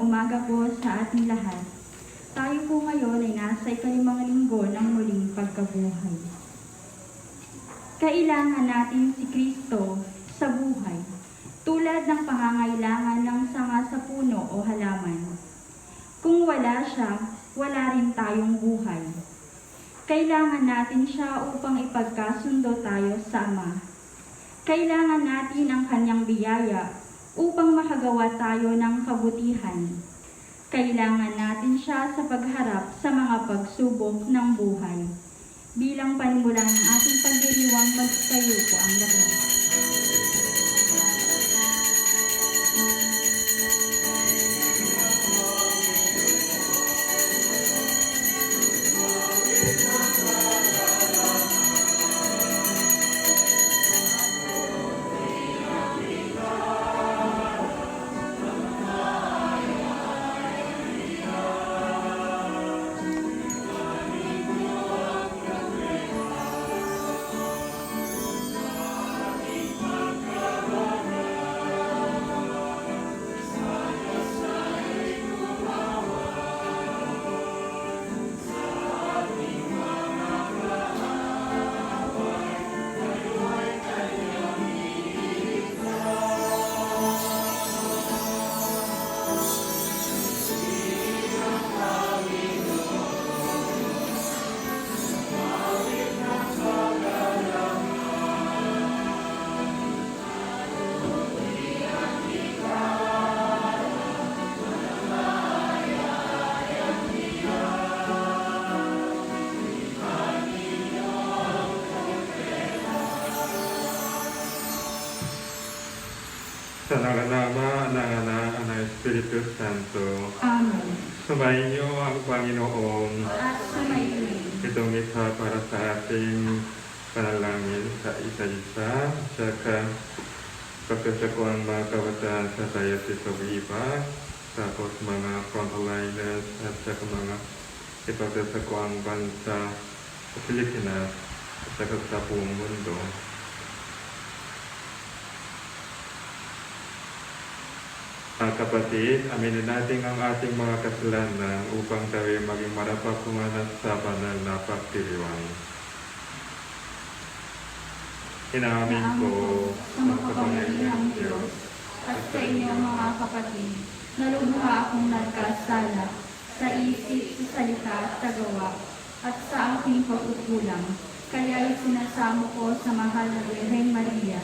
umaga po sa ating lahat. Tayo po ngayon ay nasa ikalimang linggo ng muling pagkabuhay. Kailangan natin si Kristo sa buhay, tulad ng pangangailangan ng sanga sa puno o halaman. Kung wala siya, wala rin tayong buhay. Kailangan natin siya upang ipagkasundo tayo sa Ama. Kailangan natin ang kanyang biyaya upang makagawa tayo ng kabutihan. Kailangan natin siya sa pagharap sa mga pagsubok ng buhay. Bilang panimula ng ating pagdiriwang, magtayo po ang lahat. Sa ngalan ng Ama, ng Anak, ng Espiritu Santo. Amen. Sumainyo ang Panginoon. At sumayin. Itong isa para sa ating panalangin sa isa-isa. Saka pagkasakuan mga kabataan sa Diocese of Iba. Tapos mga frontliners at saka mga ipagkasakuan bansa sa Pilipinas at saka sa buong mundo. Mga kapatid, aminin natin ang ating mga kasalanan upang tayo maging marapakumanan sa banal na pagdiriwang. Inaamin ko sa makapangyarihang Diyos at sa inyo mga kapatid, na lubha akong nagkasala sa isip, sa salita at sa gawa, at sa aking pagkukulang. Kaya isinasamo ko sa mahal na Birhen Maria,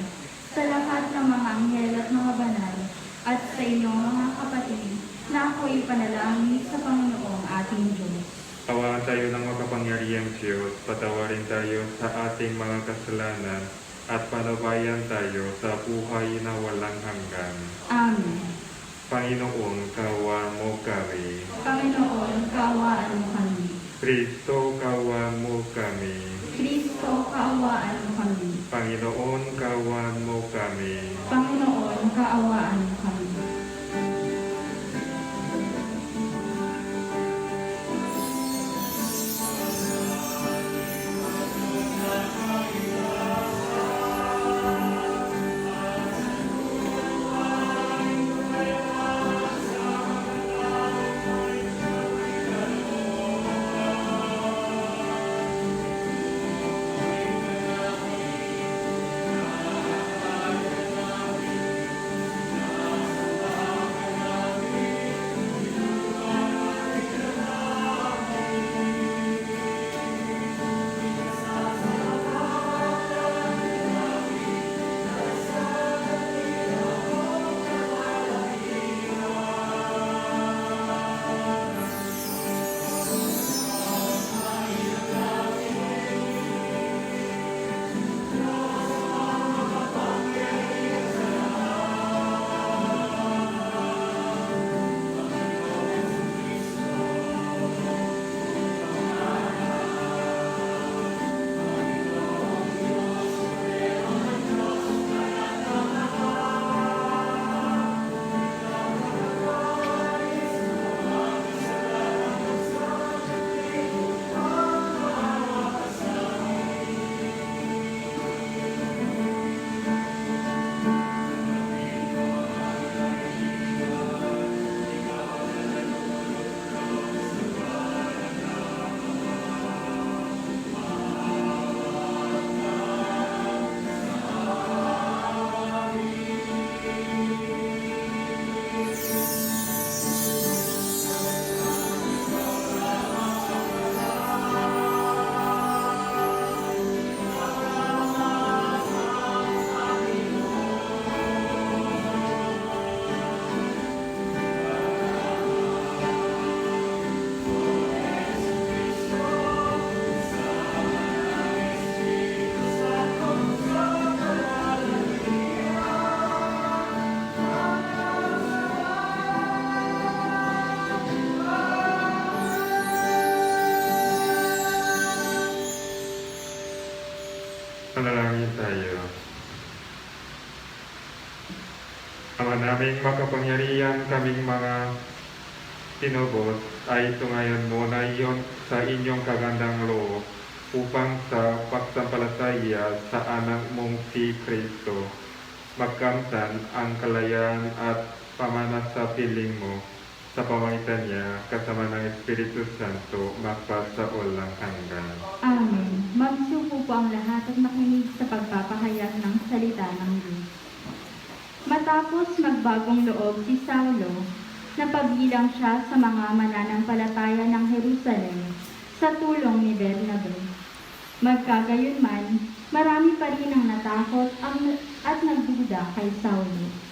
sa lahat ng mga anghel at mga banal, at sa inyo mga kapatid, na ako ipanalangin sa Panginoong ating Diyos. Tawagan tayo ng makapangyarihang Diyos, patawarin tayo sa ating mga kasalanan, at panabayan tayo sa buhay na walang hanggan. Amen. Panginoon, kaawaan mo kami. Panginoon, kaawaan mo kami. Kristo, kaawaan mo kami. Kristo, kaawaan mo kami. Panginoon, kaawaan mo kami. Panginoon, kaawaan mo kami. Manalangin tayo. Ama naming makapangyarihan, kaming mga tinubos ay tungayan mo na iyon sa inyong kagandang loob upang sa pagsampalataya sa anak mong si Kristo, magkamtan ang kalayaan at pamanat sa piling mo sa pamamagitan niya kasama ng Espiritu Santo magpa sa walang hanggan. Amen. Magsuko po ang lahat at makinig sa pagpapahayag ng salita ng Diyos. Matapos magbagong loob si Saulo, napabilang siya sa mga mananampalataya ng Jerusalem sa tulong ni Bernabe. Magkagayunman, marami pa rin ang natakot at nagduda kay Saulo.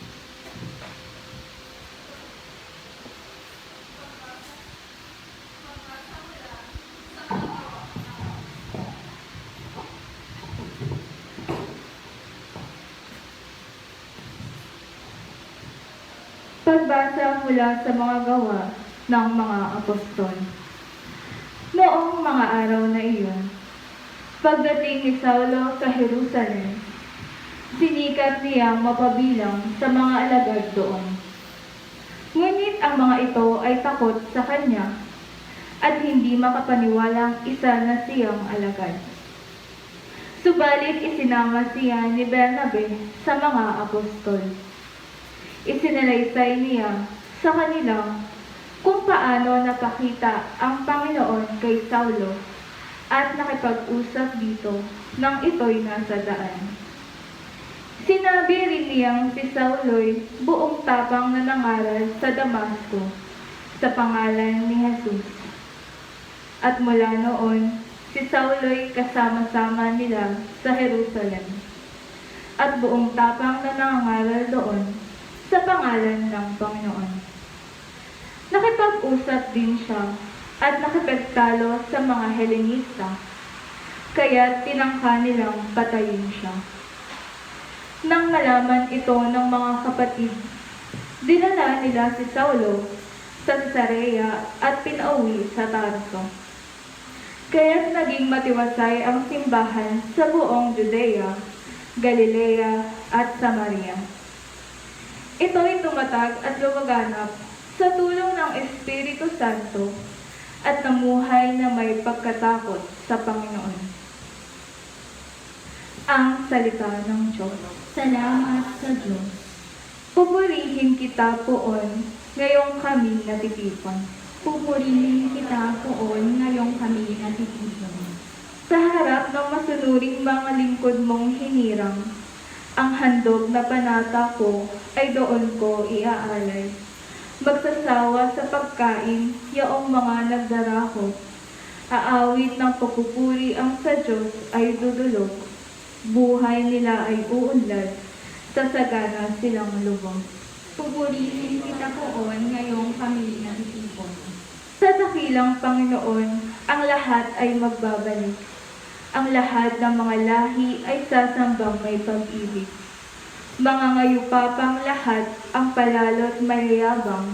Pagbasa mula sa mga gawa ng mga apostol. Noong mga araw na iyon, pagdating ni Saulo sa Jerusalem, sinikap niyang mapabilang sa mga alagad doon. Ngunit ang mga ito ay takot sa kanya at hindi makapaniwalang isa na siyang alagad. Subalit isinama siya ni Bernabe sa mga apostol. Isinalaysay niya sa kanila kung paano napakita ang Panginoon kay Saulo at nakipag-usap dito nang ito'y nasa daan. Sinabi rin niyang si Saulo'y buong tapang na nangaral sa Damasco sa pangalan ni Jesus. At mula noon, si Saulo'y kasama-sama nila sa Jerusalem at buong tapang na nangaral doon sa pangalan ng Panginoon. Nakipag-usap din siya at nakipagtalo sa mga Helenista, kaya tinangka nilang patayin siya. Nang malaman ito ng mga kapatid, dinala nila si Saulo sa Cesarea at pinauwi sa Tarso. Kaya't naging matiwasay ang simbahan sa buong Judea, Galilea at Samaria. Ito'y tumatag at lumaganap sa tulong ng Espiritu Santo at namuhay na may pagkatakot sa Panginoon. Ang salita ng Diyos. Salamat sa Diyos. Pupurihin kita poon, ngayong kami natitipon. Pupurihin kita poon, ngayong kami natitipon. Sa harap ng masunuring mga lingkod mong hinirang, ang handog na panata ko ay doon ko iaalay. Magsasawa sa pagkain, yaong mga nagdarako. Aawit ng pagpupuri ang sa Diyos ay dudulog. Buhay nila ay uunlad, sa sagana silang lubog. Pupurihin kita poon, ngayong kami natitipon. Sa dakilang Panginoon, ang lahat ay magbabalik. Ang lahat ng mga lahi ay sasambang may pag-ibig. Mga ngayupapang lahat ang palalo't mayayabang.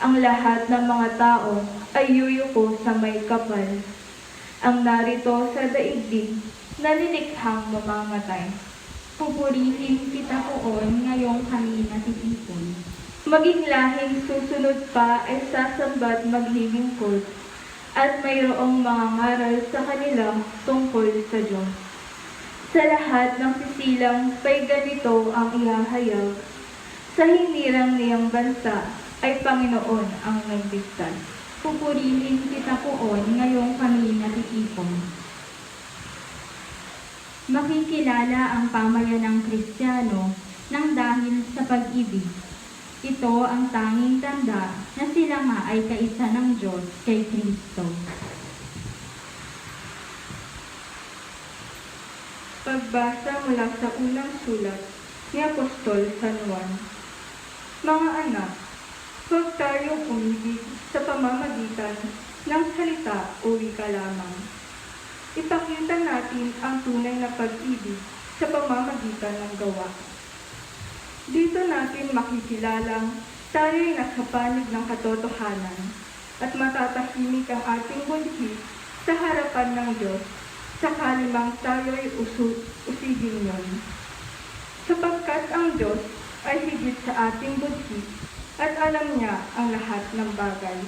Ang lahat ng mga tao ay yuyuko sa may kapal. Ang narito sa daigdig na lilikhang mamamatay. Pupurihin kita poon, ngayong kami natitipon. Maging lahing susunod pa ay sasamba't maglilingkod at mayroong mga ngaral sa kanila tungkol sa Diyos. Sa lahat ng sisilang pa'y ganito ang ihahayag. Sa hinirang niyang bansa ay Panginoon ang nagligtas. Pupurihin kita poon, ngayong kami natitipon. Makikilala ang pamayanang Kristiyano ng dahil sa pag-ibig. Ito ang tanging tanda na sila nga ay kaisa ng Diyos kay Kristo. Pagbasa mula sa unang sulat ni Apostol San Juan. Mga anak, huwag tayong umibig sa pamamagitan ng salita o wika lamang. Ipakita natin ang tunay na pag-ibig sa pamamagitan ng gawa. Dito natin makikilalang tayo'y nasa panig ng katotohanan at matatahimik ang ating bunhi sa harapan ng Diyos sakalimang tayo'y usigin yon. Sapagkat ang Diyos ay higit sa ating budhi at alam niya ang lahat ng bagay.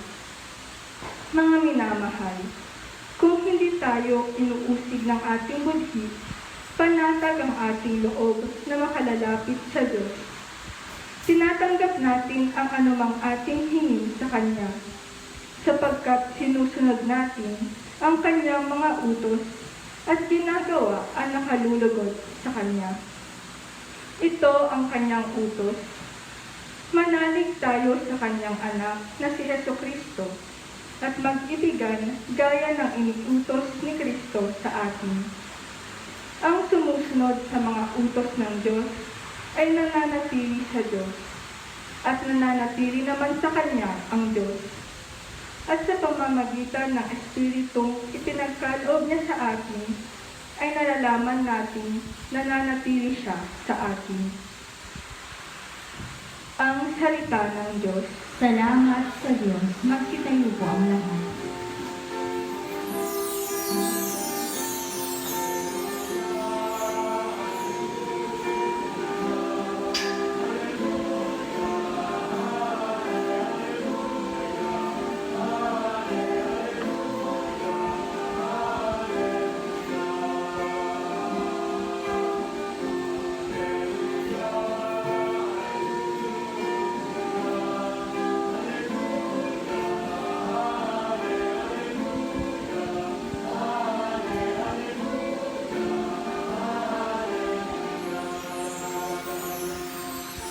Mga minamahal, kung hindi tayo inuusig ng ating budhi, panatag ang ating loob na makalalapit sa Diyos. Tinatanggap natin ang anumang ating hingin sa Kanya, sapagkat sinusunod natin ang Kanyang mga utos at ginagawa ang nakalulugod sa Kanya. Ito ang Kanyang utos. Manalig tayo sa Kanyang anak na si Jesucristo at mag-ibigan gaya ng iniutos ni Kristo sa atin. Ang sumusunod sa mga utos ng Diyos ay nananatili sa Diyos at nananatili naman sa Kanya ang Diyos. At sa pamamagitan ng Espiritong ipinagkaloob niya sa atin, ay nalalaman natin na nananatili siya sa atin. Ang salita ng Diyos. Salamat sa Diyos. Magkitayo po ang lahat.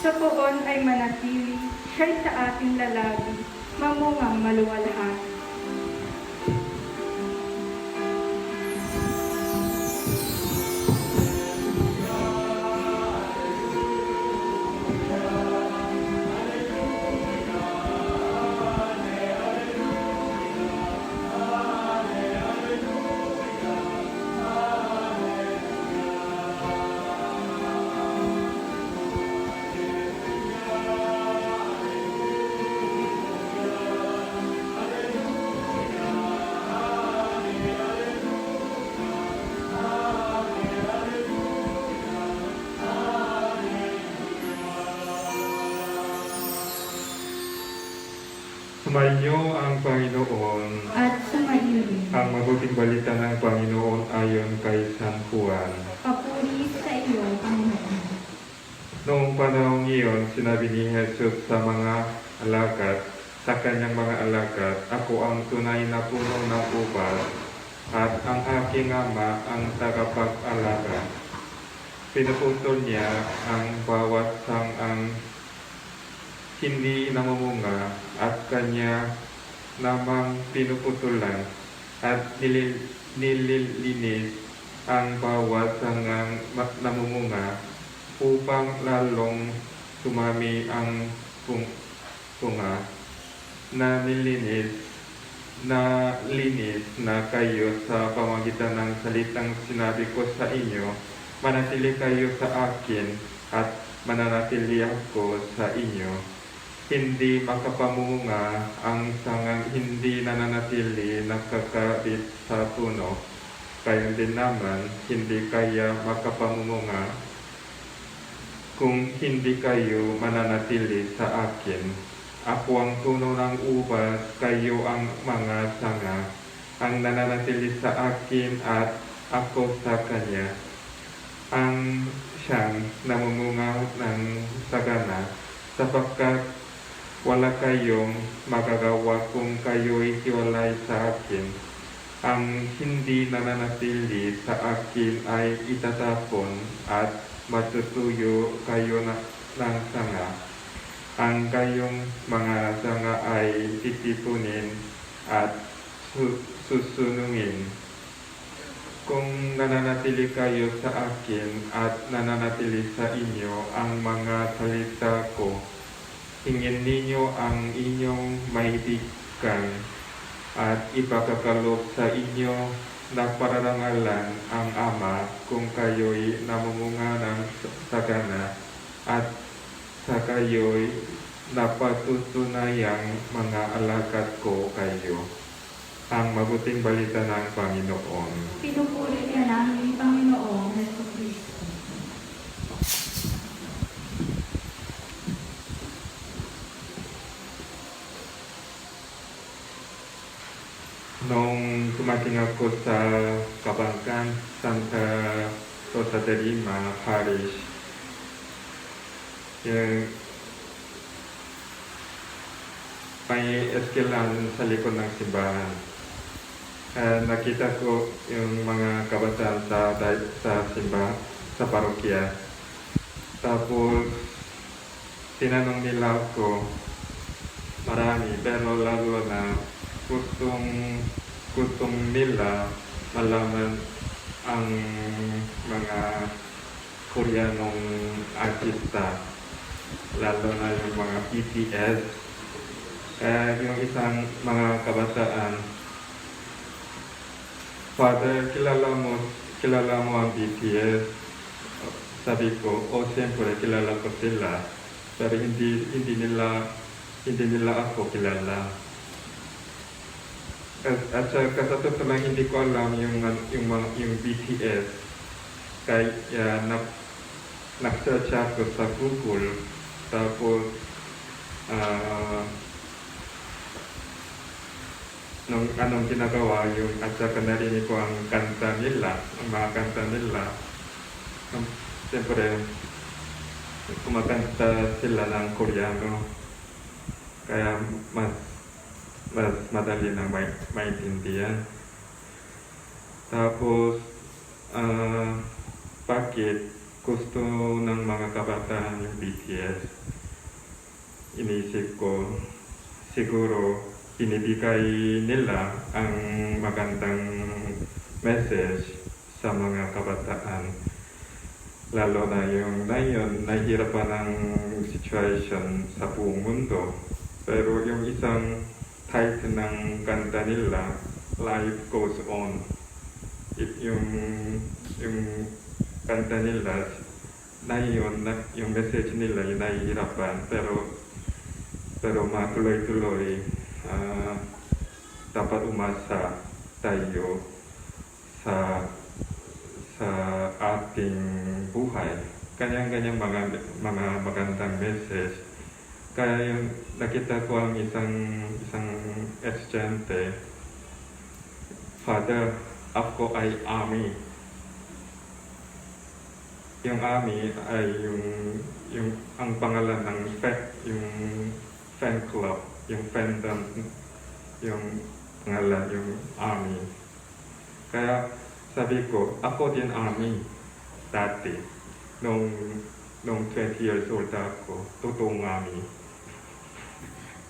Sa poon ay manatili, siya'y sa ating lalagi, mamungang maluwalhati. Sumainyo ang Panginoon. At sumaili. Ang mabuting balita ng Panginoon ayon kay San Juan. Papuri sa iyo, Panginoon. Noong panahong iyon, sinabi ni Jesus sa mga alagad, sa kanyang mga alagad, ako ang tunay na puno ng ubas, at ang aking ama ang tagapag-alaga. Pinuputol niya ang bawat sangang hindi namumunga at kanya namang pinuputulan at nililinis ang bawat sangang namumunga upang lalong tumami ang bunga. Nalinis na kayo sa pamagitan ng salitang sinabi ko sa inyo, manatili kayo sa akin at mananatili ako sa inyo. Hindi makapamunga ang sangang hindi nananatili nakakabit sa puno. Kayo din naman, hindi kaya makapamunga kung hindi kayo mananatili sa akin. Ako ang puno ng ubas, kayo ang mga sanga. Ang nananatili sa akin at ako sa kanya. Ang siyang namumunga ng sagana, sapagkat wala kayong magagawa kung kayo'y hiwalay sa akin. Ang hindi nananatili sa akin ay itatapon at matutuyo kayo ng sanga. Ang kayong mga sanga ay titipunin at susunungin. Kung nananatili kayo sa akin at nananatili sa inyo ang mga salita ko, hingin ninyo ang inyong maibigan at ipakakalob sa inyo na pararangalan ang Ama kung kayo'y namumunga ng sagana at sa kayo'y napatutunayang mga alagad ko kayo. Ang mabuting balita ng Panginoon. Pinupuri ka namin, Panginoong Jesucristo. nung dumating ako sa Kabangkan, Santa Rosa de Lima Parish, yung may eskwelahan sa likod ng simbahan. Nakita ko yung mga kabataan sa simbahan, sa parokya. Tapos, tinanong nila ako, marami, pero lalo na gustong nila malaman ang mga Koreanong artista, lalo na yung mga BTS. Kaya yung isang mga kabataan, Father, kilala mo ang BTS? Sabi ko, siyempre kilala ko sila, pero hindi nila ako kilala. At sa totoo lang, hindi ko alam yung BTS. Kaya nag-search ako sa Google, tapos nung anong ginagawa yung at saka narinig ko ang kanta nila, ang mga kanta nila. Siyempre, kumakanta sila ng Koreano, kaya mas madali na maintindihan. Tapos, bakit gusto ng mga kabataan yung BTS? Inisip ko, siguro binibigay nila ang magandang message sa mga kabataan. Lalo na yung ngayon, nahihirapan ang situation sa buong mundo. Pero yung isang title ng kanta nila, Life Goes On. Yung kanta nila, yung message nila, yung nahihirapan, pero matuloy-tuloy, dapat umasa tayo sa ating buhay. Kanyang-kanyang mga magandang message. Kaya yung nakita ko ang isang estudyante, Father, ako ay Army. Yung Army ay yung ang pangalan ng yung fan club, yung fandom, yung pangalan, yung Army. Kaya sabi ko, ako din Army dati. Nung 20 years old ako, totoong Army.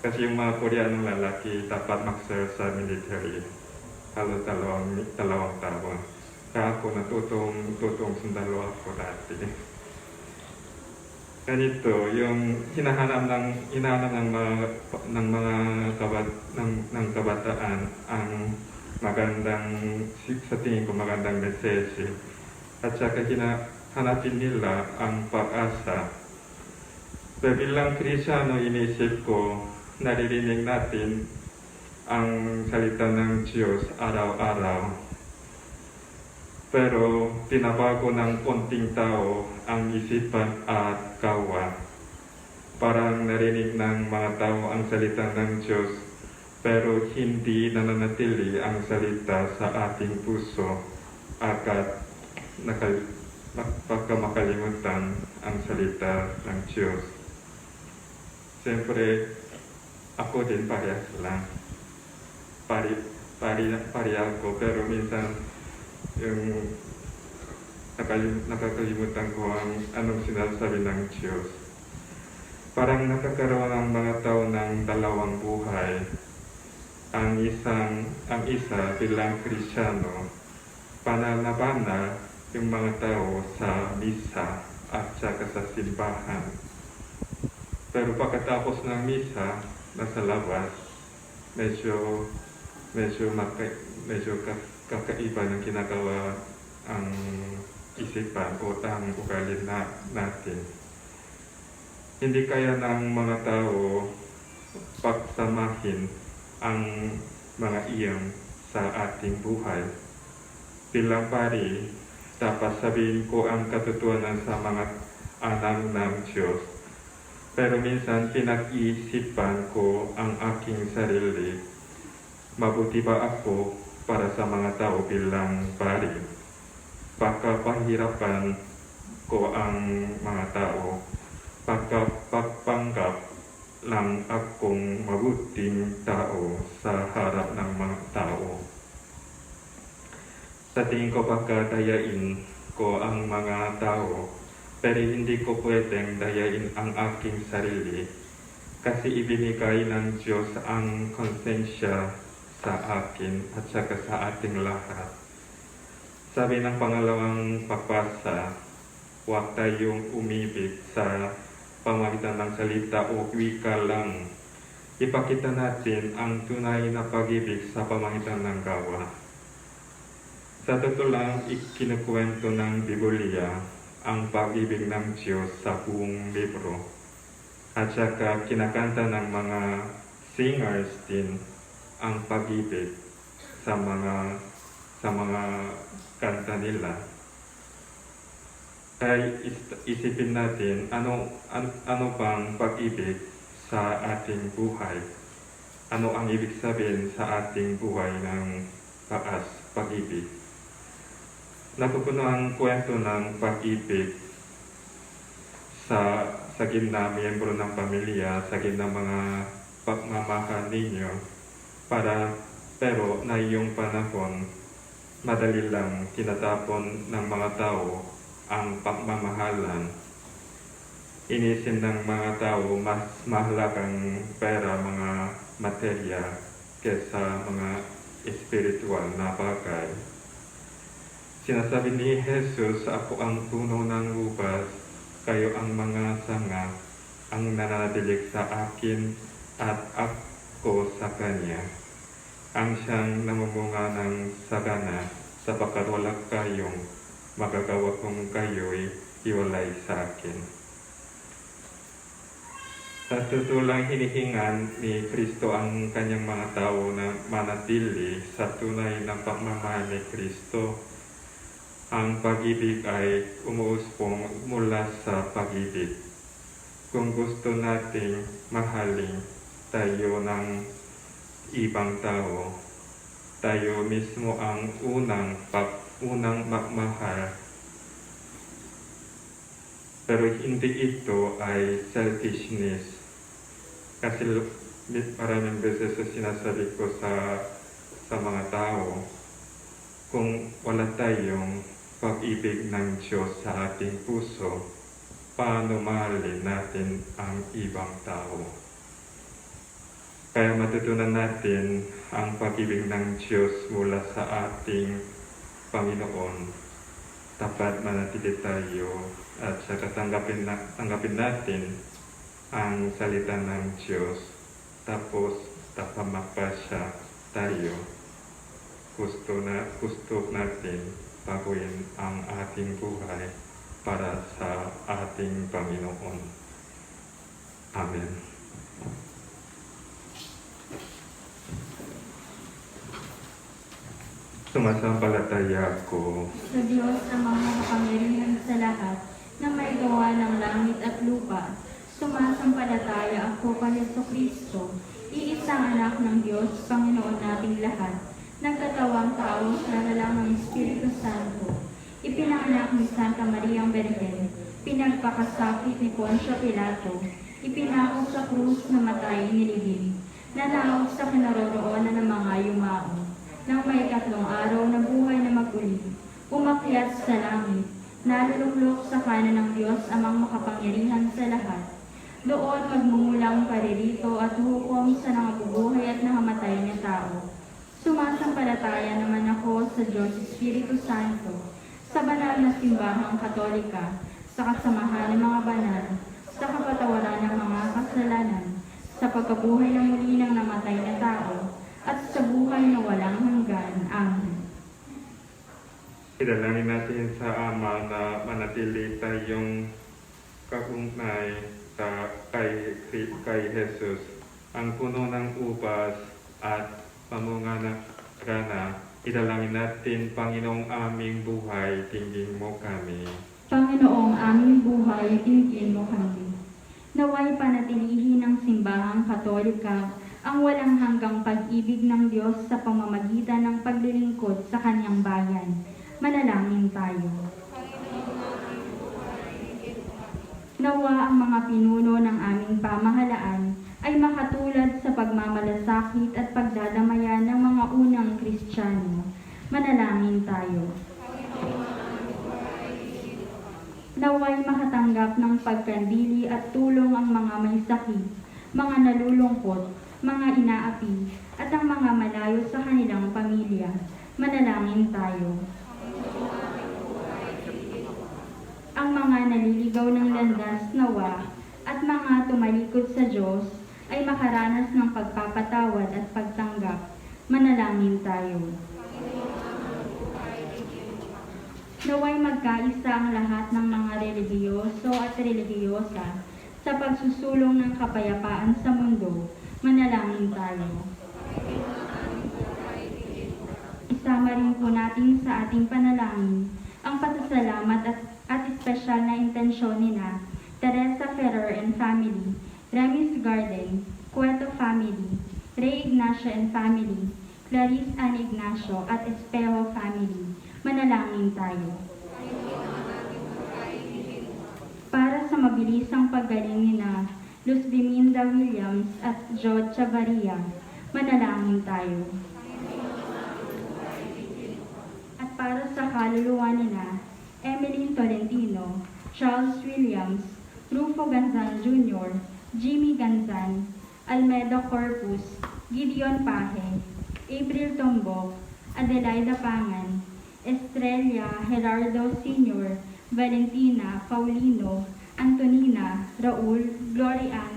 Kasi yung mga Koreanong lalaki dapat mag-serve sa military. Halos dalawang taon. Kaya ako totoong sundalo ako dati. Ganito, yung hinahanap ng mga kabataan ang magandang, sa tingin ko magandang message. At saka hinahanapin nila ang pag-asa. Pero bilang Kristyano, inisip ko, naririnig natin ang salita ng Diyos araw-araw. Pero tinabago ng konting tao ang isipan at gawa. Parang narinig ng mga tao ang salita ng Diyos, pero hindi nananatili ang salita sa ating puso agad pagka makalimutan ang salita ng Diyos. Siyempre, ako din parehas lang. Pari ako, pero minsan yung nakakalimutan ko ang anong sinasabi ng Diyos. Parang nakakaroon ang mga tao ng dalawang buhay. Ang isa bilang Kristyano, pananabana yung mga tao sa misa at saka sa simbahan. Pero pagkatapos ng misa, nasa labas, medyo kakaiba ng ginagawa ang isipan o ang ugali natin. Hindi kaya ng mga tao pagsamahin ang mga iyon sa ating buhay. Bilang pari, dapat sabihin ko ang katotohanan sa mga anak ng Diyos. Pero minsan pinag-iisipan ko ang aking sarili. Mabuti ba ako para sa mga tao bilang pari? Pagkapahirapan ko ang mga tao, pagkapanggap lang akong mabuting tao sa harap ng mga tao. Sa tingin ko pagkadayain ko ang mga tao, pero hindi ko pwedeng dayain ang aking sarili kasi ibinigay ng Diyos ang konsensya sa akin at saka sa ating lahat. Sabi ng pangalawang pagbasa, huwag tayong umibig sa pamagitan ng salita o wika lang. Ipakita natin ang tunay na pag-ibig sa pamagitan ng gawa. Sa totoo lang, ikinukwento ng Biblia ang pag-ibig ng Diyos sa buong libro. At saka kinakanta ng mga singers din ang pag-ibig sa mga kanta nila. Kaya isipin natin ano bang pag-ibig sa ating buhay? Ano ang ibig sabihin sa ating buhay ng pag-ibig? Napupuno ang kwento ng pag-ibig sa gitna miyembro ng pamilya, sa gitna mga pagmamahal ninyo. Pero na iyong panahon, madali lang tinatapon ng mga tao ang pagmamahalan. Inisin ng mga tao mas mahalagang pera, mga materya, kesa mga espiritual na bagay. Sinasabi ni Jesus, ako ang puno ng ubas, kayo ang mga sanga, ang nananatilig sa akin at ako sa Kanya. Ang siyang namumunga ng sagana, sapagkat wala kayong magagawa kung kayo'y hiwalay sa akin. Sa totoo lang, hinihingan ni Kristo ang kanyang mga tao na manatili sa tunay ng pagmamahal ni Kristo. Ang pag-ibig ay umuuspong mula sa pag-ibig. Kung gusto nating mahalin tayo ng ibang tao, tayo mismo ang unang magmahal. Pero hindi ito ay selfishness. Kasi maraming beses sinasabi ko sa mga tao, kung wala tayong pag-ibig ng Diyos sa ating puso, paano mahalin natin ang ibang tao? Kaya matutunan natin ang pag-ibig ng Diyos mula sa ating Panginoon. Dapat manatili tayo at saka tanggapin natin ang salita ng Diyos. Tapos dapat magpasya tayo. Gusto natin baguhin ang ating buhay para sa ating Panginoon. Amen. Sumasampalataya ako Sa Diyos na mga makapangyarihan sa lahat, na may gawa ng langit at lupa. Sumasampalataya ako kay Jesucristo, iisang anak ng Diyos, Panginoon nating lahat, nagkatawang tao sa lalang ng Espiritu Santo, ipinanganak ni Santa Mariang Bergen, pinagpakasakit ni Poncio Pilato, ipinako sa krus na matay nilibing, nanaog sa kinaroroonan ng mga yumao, nang may 3 araw na buhay na maguli, umakyat sa langit, naluluklok sa kanan ng Diyos amang makapangyarihan sa lahat. Doon magmumulang paririto at hukom sa nangabubuhay at nangamatay na tao. Sumasampalataya naman ako sa Diyos Espiritu Santo, sa banal na simbahang Katolika, sa kasamahan ng mga banal, sa kapatawaran ng mga kasalanan, sa pagkabuhay ng muli ng namatay na tao, at sa buhay na walang hanggan. Amen. Idalangin natin sa Ama na manatili tayong kagungnay kay Jesus, ang puno ng ubas at pamunga ng grana. Idalangin natin, Panginoong aming buhay, tingin mo kami. Panginoong aming buhay, tingin mo kami. Naway panatilihin ng simbahang Katolika ang walang hanggang pag-ibig ng Diyos sa pamamagitan ng paglilingkod sa kanyang bayan. Manalangin tayo. Nawa ang mga pinuno ng aming pamahalaan ay makatulad sa pagmamalasakit at pagdadamayan ng mga unang Kristiyano. Manalangin tayo. Naway makatanggap ng pagkandili at tulong ang mga may sakit, mga nalulungkot, mga inaapi, at ang mga malayo sa kanilang pamilya. Manalangin tayo. Ang mga naliligaw ng landas nawa at mga tumalikod sa Diyos ay makaranas ng pagpapatawad at pagtanggap. Manalangin tayo. Naway magkaisa ang lahat ng mga relihiyoso at relihiyosa sa pagsusulong ng kapayapaan sa mundo. Manalangin tayo. Isama rin po natin sa ating panalangin ang pasasalamat at espesyal na intensyon nina Teresa Ferrer and family, Remis Garden, Cueto family, Ray Ignacio and family, Clarice Ann Ignacio at Espejo family. Manalangin tayo. Para sa mabilisang paggaling nina Luz Biminda Williams at Jod Chavarria, manalangin tayo. At para sa kaluluwa nina Emeline Tolentino, Charles Williams, Rufo Ganzan Jr., Jimmy Ganzan, Almedo Corpus, Gideon Paje, April Tombok, Adelaida Pangan, Estrella Gerardo Sr., Valentina Paulino, Antonina, Raul, Glorian,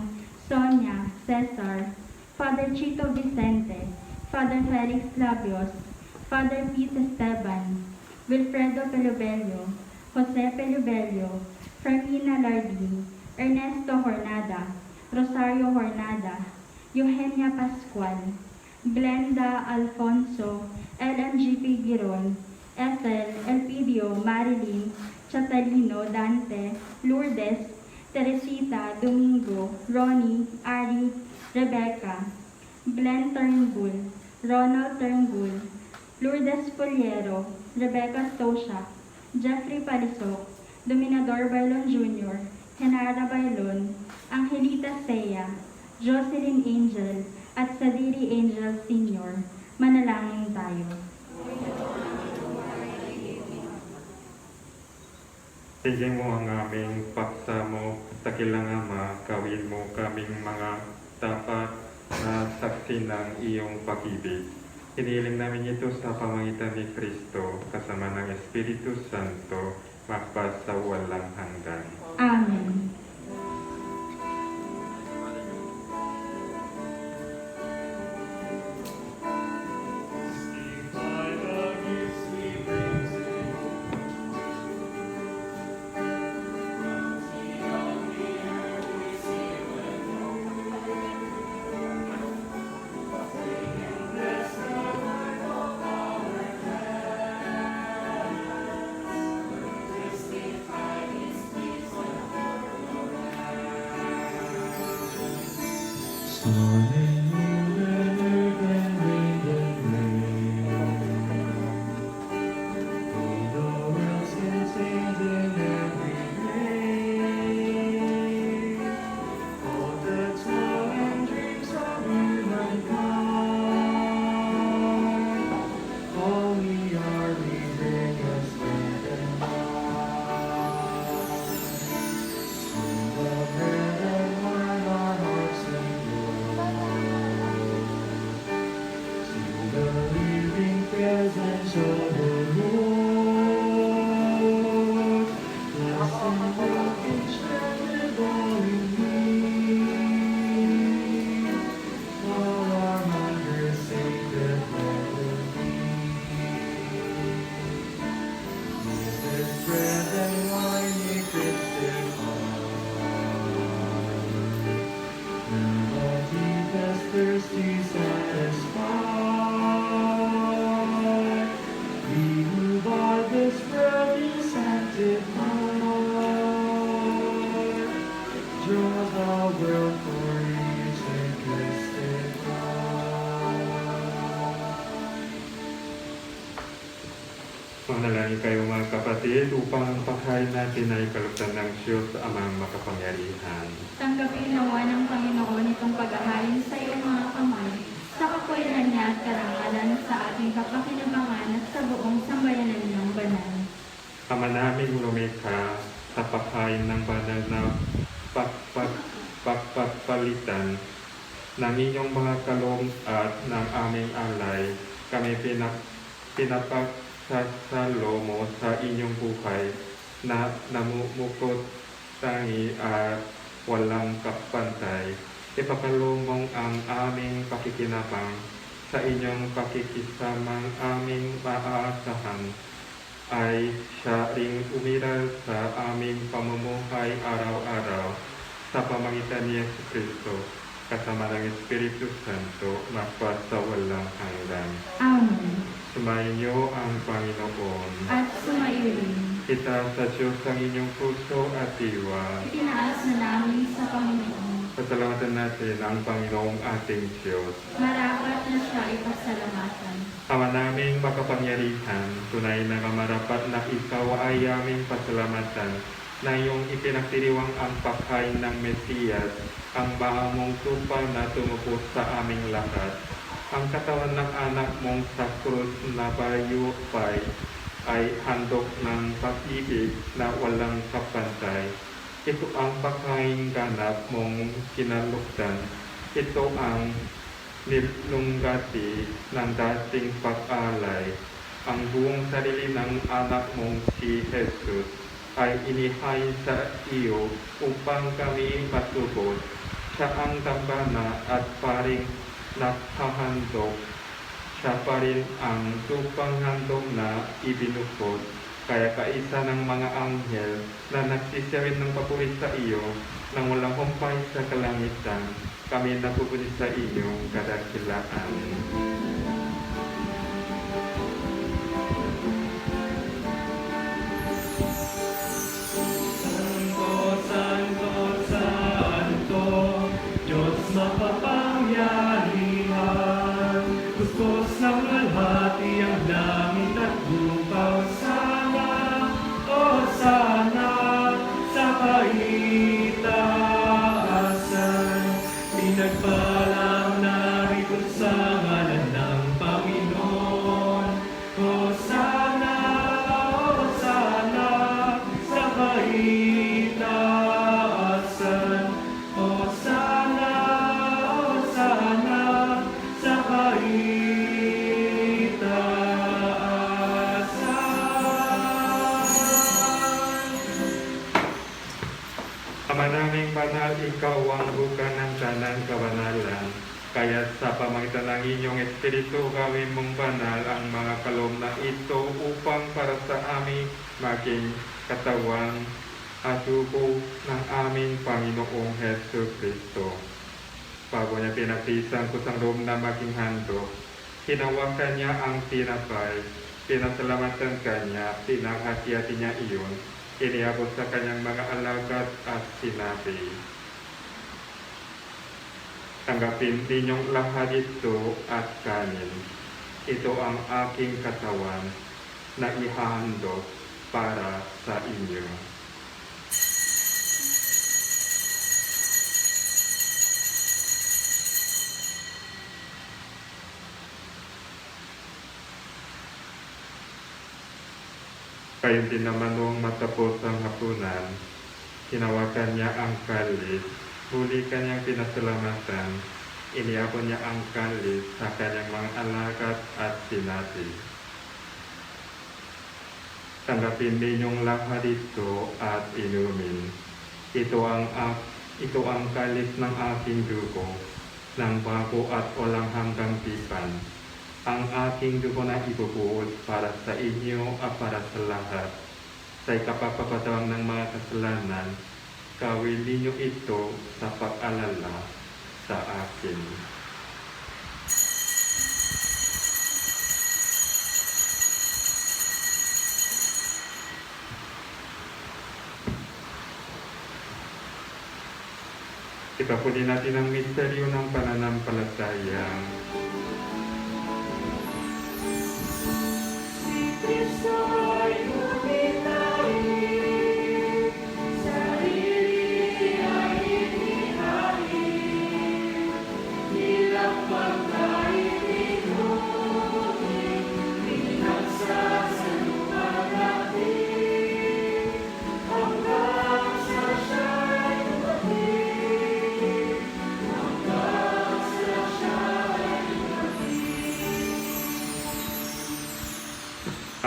Sonia, Cesar, Father Chito Vicente, Father Felix Labios, Father Pete Esteban, Wilfredo Pelubelio, Jose Pelubelio, Fermina Lardin, Ernesto Hornada, Rosario Hornada, Eugenia Pascual, Glenda Alfonso, LMGP Giron, Ethel, Elpidio, Marilyn, Chatalino, Dante, Lourdes, Teresita, Domingo, Ronnie, Ari, Rebecca, Glenn Turnbull, Ronald Turnbull, Lourdes Poliero, Rebecca Stosha, Jeffrey Palisok, Dominador Bailon Jr., Henara Bailon, Angelita Sea, Jocelyn Angel, at Sadiri Angel Sr. Manalangin tayo. Higing mo ang aming paksa mo, dakilang Ama, gawin mo kaming mga tapat na saksi ng iyong pag-ibig. Hinihiling namin ito sa pamagitan ni Kristo, kasama ng Espiritu Santo, magpas sa walang hanggan. Amen. Thirsty satisfied. We Manalangin kayo mga kapatid upang ang pagkain natin ay kalugdan ng Diyos amang makapangyarihan. Tanggapin nawa ng Panginoon itong paghahalin sa iyong mga kamay, sa kapurihan niya at karangalan sa ating kapakinabangan at sa buong sambayanan niyang banal. Ama naming lumikha sa pagkain ng banal na pagpapalitan ng inyong mga kaloob at ng aming alay, kami pinapasasalo mo sa inyong buhay na namumukot tangi at walang kapantay. Ipakalo mong ang aming pakikinabang sa inyong pakikisamang aming maaasahan ay siya ring umiral sa aming pamumuhay araw-araw sa pamagitan ni Yesu Kristo kasama ng Espiritu Santo magpasa walang hanggan. Amen. Sumainyo ang Panginoon. At sumairin. Itaas sa Diyos ang inyong puso at diwa. Itinaas na namin sa Panginoon. Pasalamatan natin ang Panginoong ating Diyos. Marapat na siya ipasalamatan. Ama naming makapangyarihan, tunay na marapat na ikaw ay aming pasalamatan na iyong ipinagdiriwang ang pagkain ng Mesiyas, ang mahamong tupa na tumupos sa aming lahat. Ang katawan ng anak mong sa krus na bayupay ay handog ng pag-ibig na walang kapantay. Ito ang pagkain ganap mong kinalugdan. Ito ang nilunggati ng dating pag-alay. Ang buong sarili ng anak mong si Jesus ay inihain sa iyo upang kami matubos. Siya ang dambana at paring nakahandog. Siya pa rin ang tupang handog na ibinukod. Kaya kaisa ng mga anghel na nagsisirin ng papuri sa iyo nang walang humpay sa kalangitan, kami napupuri sa inyong kadakilaan. Makapangyarihan, kustos ng alhati ang langit at lupa. Sana sa kaitaasan, pinagpalang narito sa ngalan ng Panginoon. Sana sa kaitaasan. Sana sa kaitaasan. Ama naming banal, ikaw ang buka ng tanan kabanalan. Kaya sa pamagitan ng inyong Espiritu, gawin mong banal ang mga kaloob na ito upang para sa amin maging katawan at dugo ng aming Panginoong Heso Kristo. Bago niya pinagtisan ko sa loob na maging handog, hinawakan niya ang tinapay, pinasalamatan kanya, pinaghati-hati niya iyon, iniabot sa kanyang mga alagad at sinabi, tanggapin ninyong lahat ito at kanin. Ito ang aking katawan na ihahandog para sa inyo. Kayo din naman noong matapos ang hapunan, hinawakan niya ang kalis, huli kanyang pinasalamatan, iniabot niya ang kalis sa kanyang mga alagad at sinabi, tanggapin ninyong lahat ito at inumin. Ito ang kalis ng aking dugo, ng bago at walang hanggang tipan. Ang aking dugo na ibubuhos para sa inyo at para sa lahat. Sa ikapagpapatawang ng mga kasalanan, gawin ninyo ito sa pag-alala sa akin. Ipapuli natin ang misteryo ng pananampalataya. Si Kristo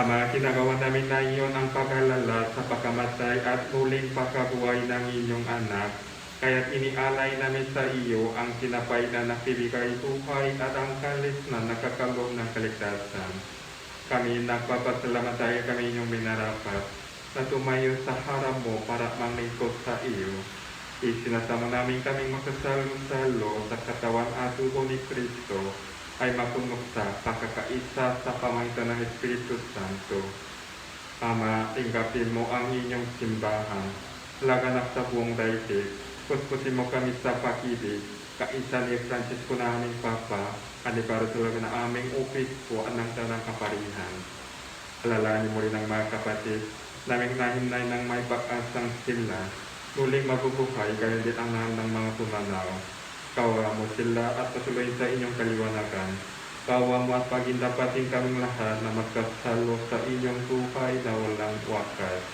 Ama, ginagawa namin na iyon ang pag-alala sa pagkamatay at muling pagkabuhay ng inyong anak. Kaya't inialay namin sa iyo ang tinapay na nakibigay buhay at ang kalis na nakakaloob ng kaligtasan. Kami nagpapasalamat dahil kami inyong minarapat na tumayo sa harap mo para manglingkod sa iyo. Isinasama namin kaming makasalo-salo sa katawan at dugo ni Kristo ay mapuno sa pagkakaisa sa pamagitan ng Espiritu Santo. Ama, tinggapin mo ang inyong simbahan, laganap sa buong daigdig. Puspusin mo kami sa pag-ibig, kaisa ni Francisco na aming Papa, anibaro talaga na aming Obispo at ng Tanang Kaparihan. Alalahanin mo rin ang mga kapatid, naming nahinay ng may pag-asang sila, muling mabubuhay, gaya din ang lahat ng mga tumanaw. Kawa mo sila at patuloy sa inyong kaliwanagan. Kawa mo at pagindapating kaming lahat na magkasalo sa inyong buhay na walang wakas.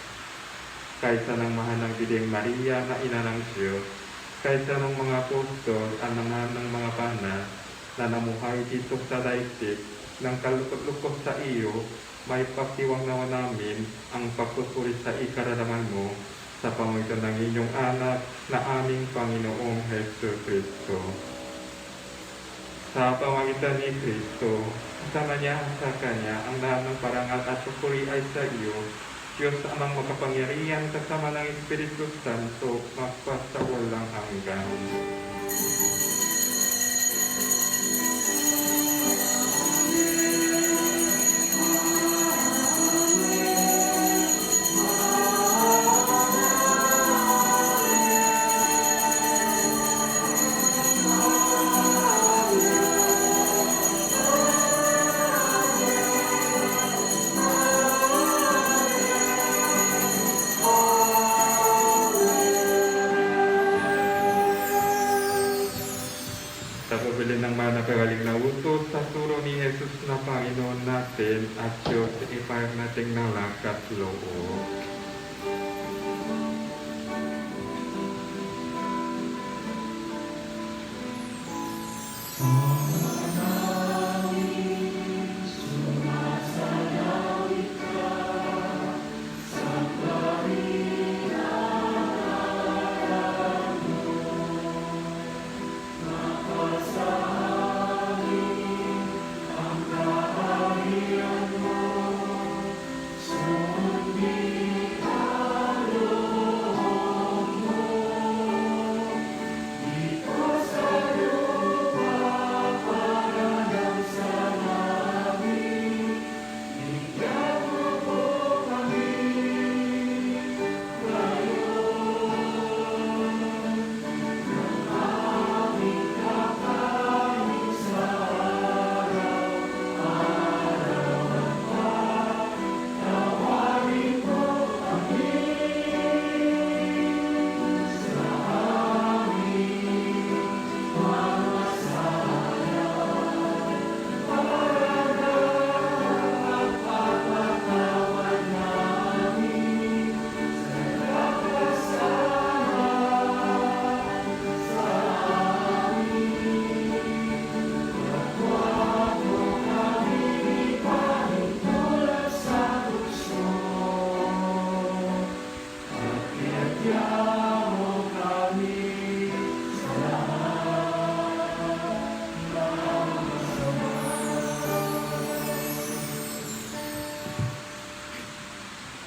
Kaysa ng mahal ng Biding Maria na ina ng Diyos, kaysa ng mga apostol at ng mahal ng mga banal na namuhay dito sa daigdig, ng kalukot-lukot sa iyo, may pagtiwang nawa namin ang pagsusuri sa ikararaman mo sa pamagitan ng inyong anak na aming Panginoong Hesus Kristo. Sa pamagitan ni Kristo, kasama niya sa Kanya, ang lahat ng parangal at sukuri ay sa iyo, Diyos amang makapangyarihan kasama ng Espiritu Santo, magpasawalang hanggan. Sa pabili ng mga nakagaling na utos sa turo ni Jesus na Panginoon natin at Diyos, ipahag natin ng lakas loob.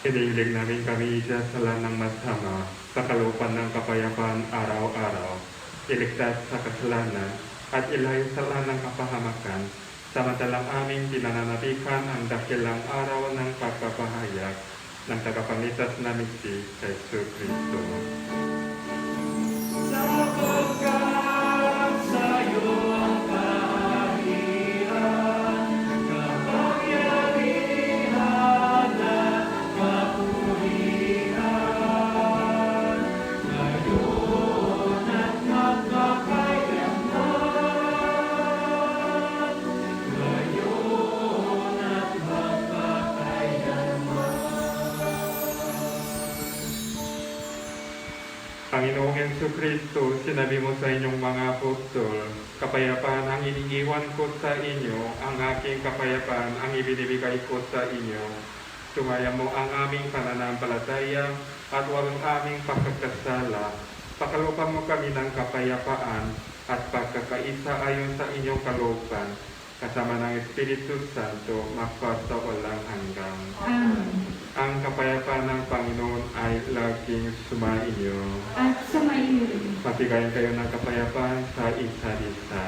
Hinihiling namin kami isasala ng masama sa kalooban ng kapayapaan araw-araw, iligtas sa kasalanan at ilayo sa lahat ng kapahamakan, samantalang aming pinananabikan ang dakilang araw ng pagpapahayag ng tagapagligtas namin si Jesus Kristo. Sapagkat sa'yo ang kaharian, kapangyarihan at kapurihan, ngayon at magpakailanman, ngayon at magpakailanman. Panginoong Jesucristo, sinabi mo sa inyong mga apostol, kapayapaan ang iniiwan ko sa inyo, ang aking kapayapaan ang ibinibigay ko sa inyo. Sumaya mo ang aming pananampalataya at huwag ang aming pagkakasala. Pakalooban mo kami ng kapayapaan at pagkakaisa ayon sa inyong kalooban, kasama ng Espiritu Santo, magpasawalang hanggan. Amen. Ang kapayapaan ng Panginoon ay laging sumainyo. At sumainyo rin. Magbigayan kayo ng kapayapaan sa isa't isa.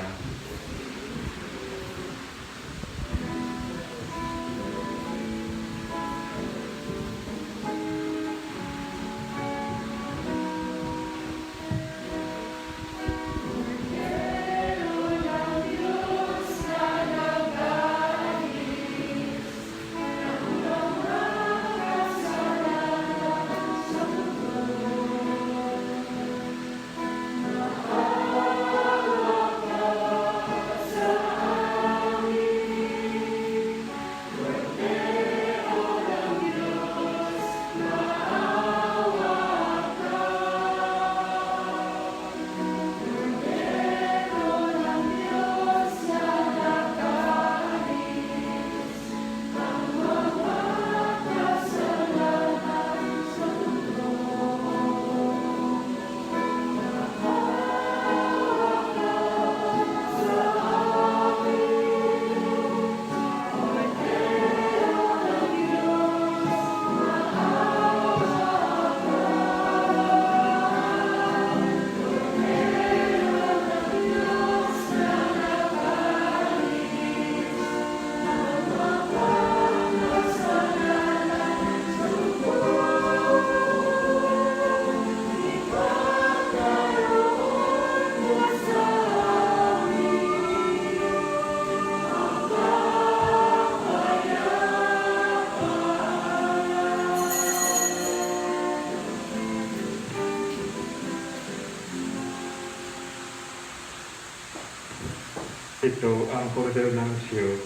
Ito ang kordero ng Diyos.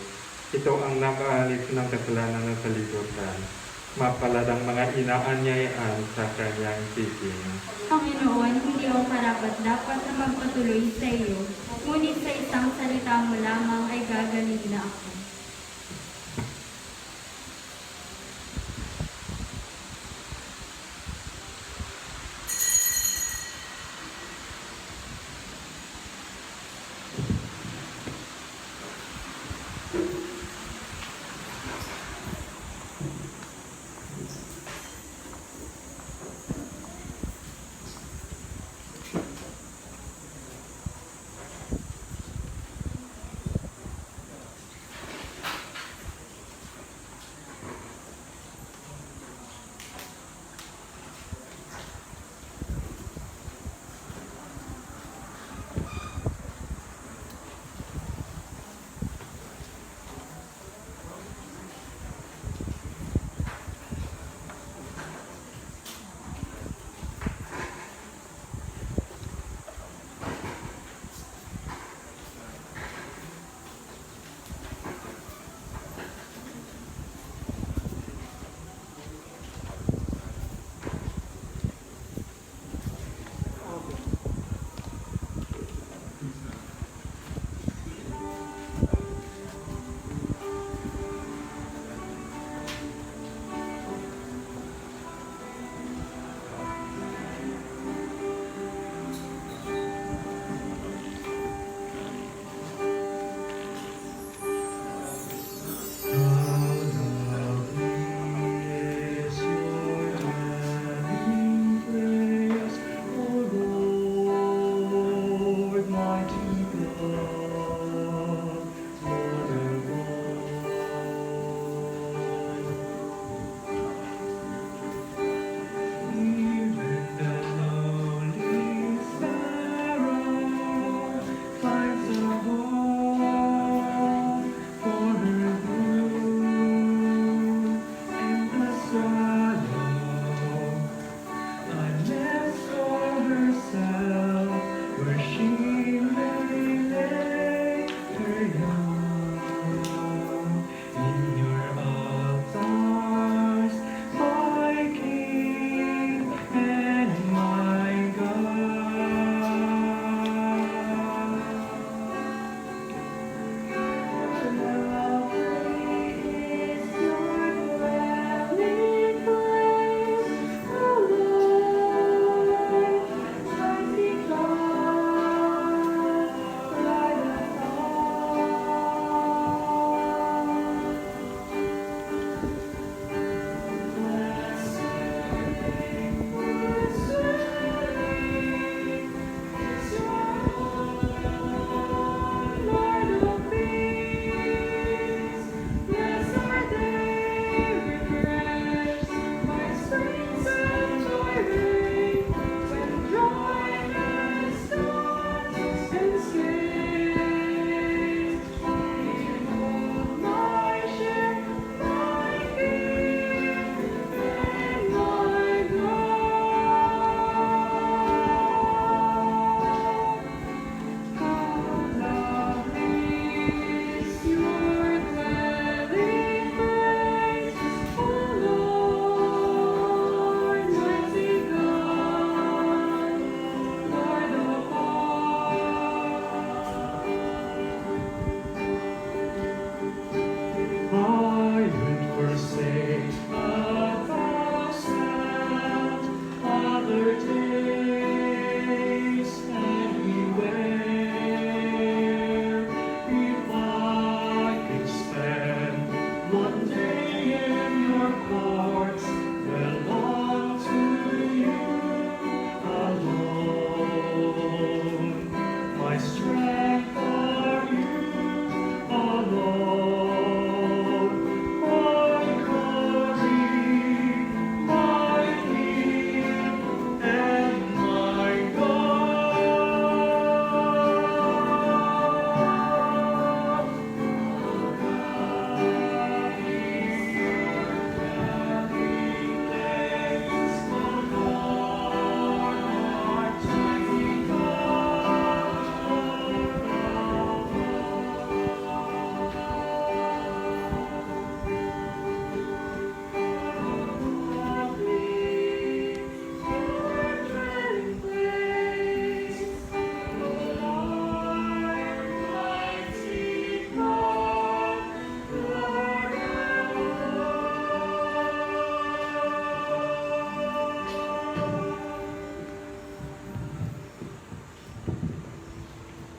Ito ang nakaalis ng kasalanan ng salibutan. Mapalad ang mga inaanyayaan sa kanyang titing. Panginoon, hindi ako karapat-dapat na magpatuloy sa iyo, ngunit sa isang salita mo lamang ay gagaling na ako. your courts belong to you alone. My strength are you alone. My glory, my King, and my God.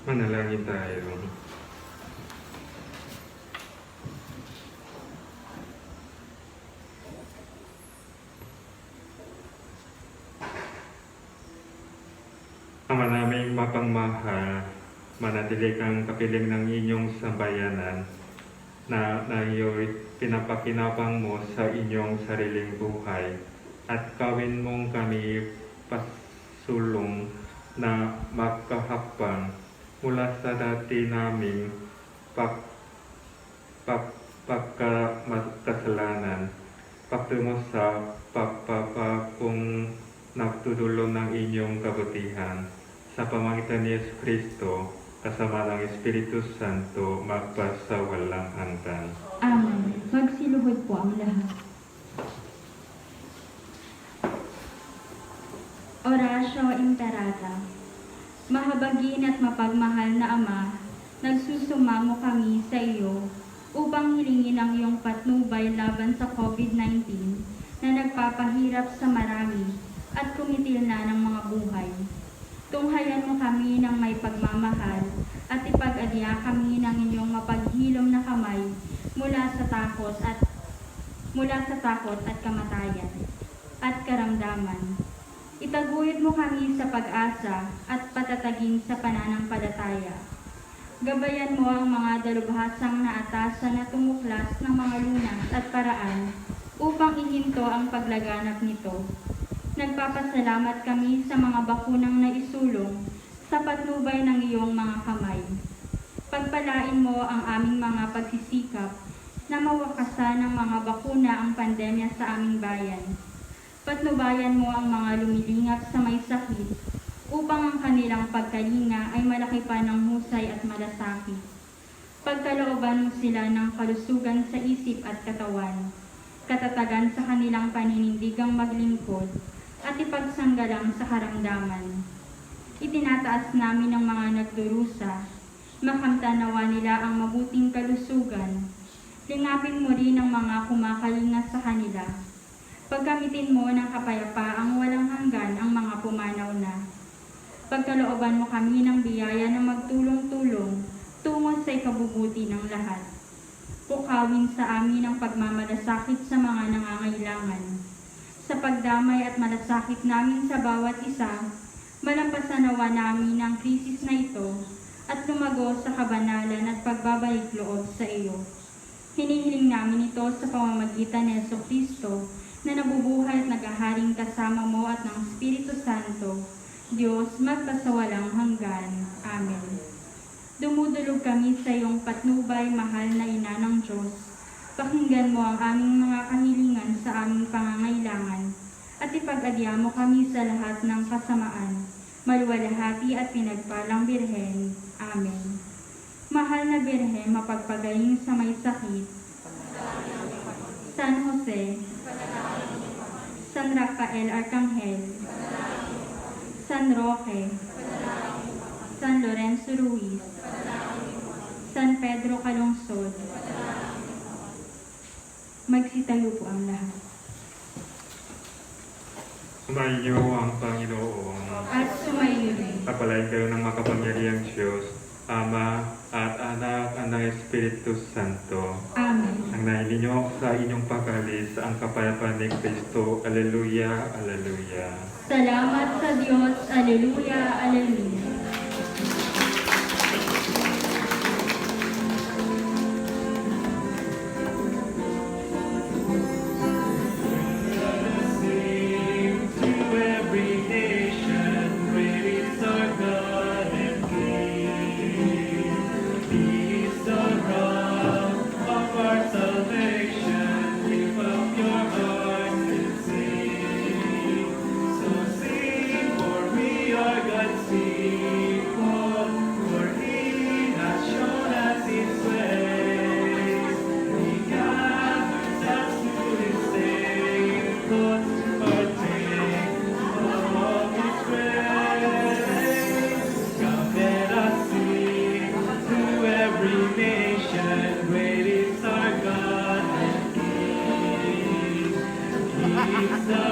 Manalangin tayo. Ama naming mapangmahal, manatili kang kapiling ng inyong sambayanan na iyo'y pinapakinabang mo sa inyong sariling buhay at gawin mong kami pasulong na magkahakbang mula sa dati naming pagkakasalanan patungo sa pagpapakong nagtutulong ng inyong kabutihan sa pamagitan ni Yesu Kristo kasama ng Espiritu Santo magpasawalang hanggan. Amen. Magsiluhod po ang lahat. Oratio Imperata. Mahabagin at mapagmahal na Ama, nagsusumamo kami sa iyo upang hilingin ang iyong patnubay laban sa COVID-19 na nagpapahirap sa marami at kumitil na ng mga buhay. Tunghayan mo kami ng may pagmamahal at ipag-adya kami ng inyong mapaghilom na kamay mula sa takot at kamatayan at karamdaman. Itaguyod mo kami sa pag-asa at patatagin sa pananampalataya. Gabayan mo ang mga dalubhasang naatasan na tumuklas ng mga lunas at paraan upang ihinto ang paglaganap nito. Nagpapasalamat kami sa mga bakunang naisulong sa patnubay ng iyong mga kamay. Pagpalain mo ang aming mga pagsisikap na mawakasan ng mga bakuna ang pandemya sa aming bayan. Patnubayan mo ang mga lumilingap sa may sakit upang ang kanilang pagkalinga ay malaki pa ng husay at malasakit. Pagkalooban mo sila ng kalusugan sa isip at katawan, katatagan sa kanilang paninindigang maglingkod, at ipagsanggalang sa karamdaman. Itinataas namin ang mga nagdurusa, makamtanawa nila ang mabuting kalusugan. Lingapin mo rin ang mga kumakalinga sa kanila. Pagkamitin mo ng kapayapaang walang hanggan ang mga pumanaw na. Pagkalooban mo kami ng biyaya na magtulong-tulong tungo sa ikabubuti ng lahat. Pukawin sa amin ang pagmamalasakit sa mga nangangailangan. Sa pagdamay at malasakit namin sa bawat isa, malampasan nawa namin ang krisis na ito at lumago sa kabanalan at pagbabalik loob sa iyo. Hinihiling namin ito sa pamamagitan ni Yesu Kristo na nabubuhay at naghaharing kasama mo at ng Espiritu Santo, Diyos magpasawalang hanggan. Amen. Dumudulog kami sa iyong patnubay, mahal na Ina ng Diyos. Pakinggan mo ang aming mga kahilingan sa aming pangangailangan at ipag-adya mo kami sa lahat ng kasamaan, maluwalhati at pinagpalang Birhen. Amen. Mahal na Birhen, mapagpagaling sa may sakit, San Jose, San Rafael Arcangel, San Roque, San Lorenzo Ruiz, San Pedro Calungsod. Magsitayo po ang lahat. Sumayo ang Panginoon. At sumayo rin. Pagpalain kayo ng makapangyarihang Diyos, Ama at Anak at ng Espiritu Santo. Amen. Ang nahilinyo sa inyong pag-alis ang kapayapaan ni Kristo. Alleluia, Alleluia. Salamat sa Diyos. Aleluya, aleluya. Sing to every nation, great is our God and King. He is the rock of our salvation. Lift up your hearts and sing. So sing, for we are God's people, for He has shown us His ways. He gathers us to His saving thoughts to partake of His grace. Come, let us sing to every nation. Great is our God and King. He is the